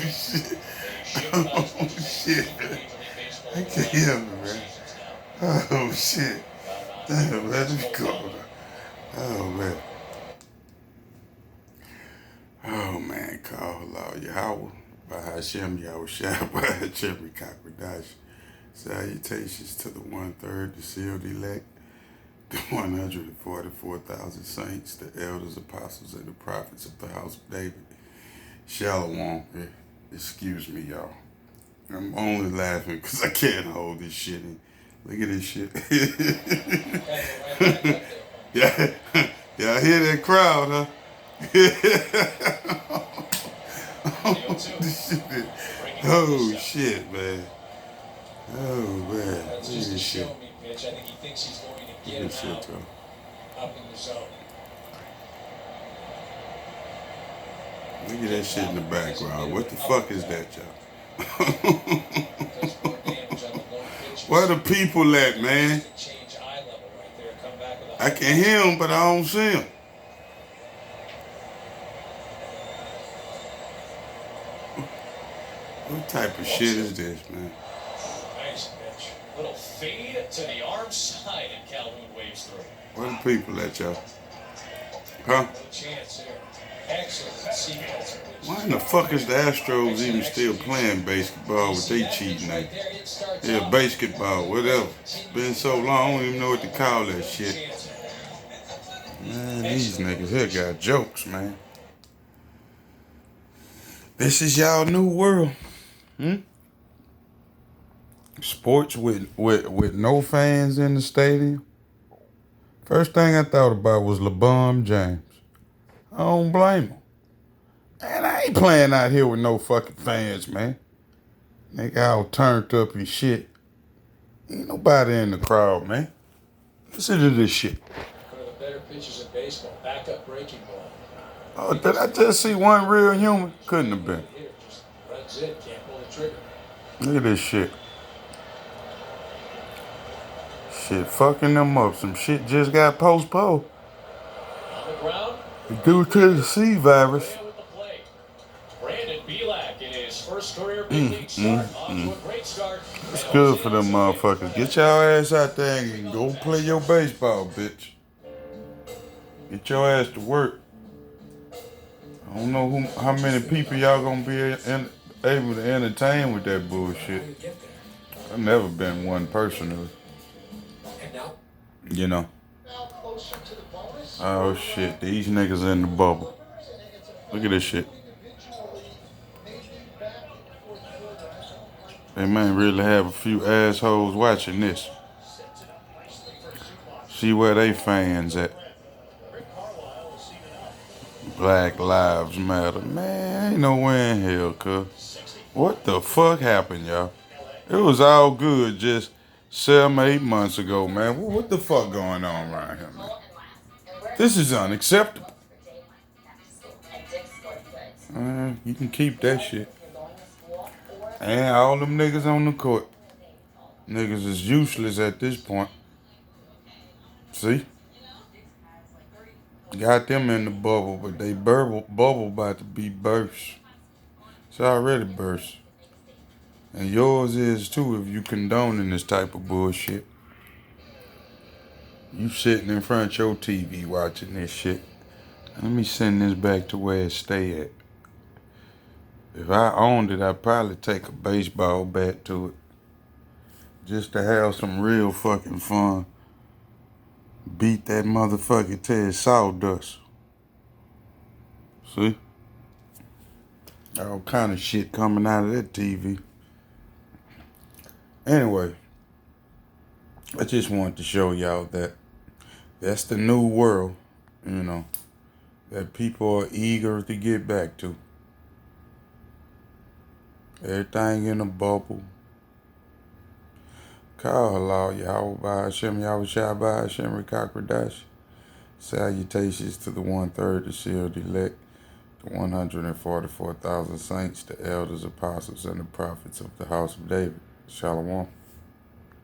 shit. Oh, shit. I can't hear me, man. Oh, shit. Damn, let me go. Oh, man. Oh, man. Call Allah Yahweh. By Hashem Yahushua. By Hashem Kakwadash. Salutations to the 1/3, the sealed elect, the 144,000 saints, the elders, apostles, and the prophets of the house of David. Shalom. Excuse me, y'all. I'm only laughing because I can't hold this shit in. Look at this shit. Yeah, y'all hear that crowd, huh? Oh, shit, man. Oh, man. That's just a show me pitch. I think he thinks he's going to get him out up in the zone. Look at that shit in the background. What the fuck is that, y'all? Where the people at, man? I can hear them, but I don't see them. What type of shit is this, man? Nice pitch. Little fade to the arm side, and Calhoun waves through. Where the people at, y'all? Huh? No chance here. Excellent sequence. Why in the fuck is the Astros even still playing basketball with they cheating at? Yeah, basketball, whatever. It's been so long, I don't even know what to call that shit. Man, these niggas here got jokes, man. This is y'all new world. Sports with no fans in the stadium. First thing I thought about was LeBron James. I don't blame him. Man, I ain't playing out here with no fucking fans, man. Nigga all turned up and shit. Ain't nobody in the crowd, man. Listen to this shit. One of the better pitches in baseball. Backup breaking ball. Oh, did I just see one real human? Couldn't have been. Just runs in, can't pull the trigger. Look at this shit. Shit fucking them up. Some shit just got postponed. On the ground. Due to the C virus. First career big league start, off to a great start. It's good for them motherfuckers. Get y'all ass out there and go play your baseball, bitch. Get your ass to work. I don't know how many people y'all gonna be able to entertain with that bullshit. I've never been one personally. You know. Oh shit, these niggas in the bubble. Look at this shit. They might really have a few assholes watching this. See where they fans at. Black Lives Matter. Man, ain't nowhere in hell, cuz. What the fuck happened, y'all? It was all good just 7-8 months ago, man. What the fuck going on around here, man? This is unacceptable. You can keep that shit. And all them niggas on the court. Niggas is useless at this point. See? Got them in the bubble, but they bubble about to be burst. It's already burst. And yours is too if you condoning this type of bullshit. You sitting in front of your TV watching this shit. Let me send this back to where it stay at. If I owned it, I'd probably take a baseball bat to it. Just to have some real fucking fun. Beat that motherfucker till it's sawdust. See? All kind of shit coming out of that TV. Anyway, I just wanted to show y'all that that's the new world, you know, that people are eager to get back to. Everything in a bubble. Call Allah Yahweh by Hashem Yahushua by Hashem Kakwadash. Salutations to the 1/3, the sealed elect, the 144,000 saints, the elders, apostles, and the prophets of the house of David. Shalom.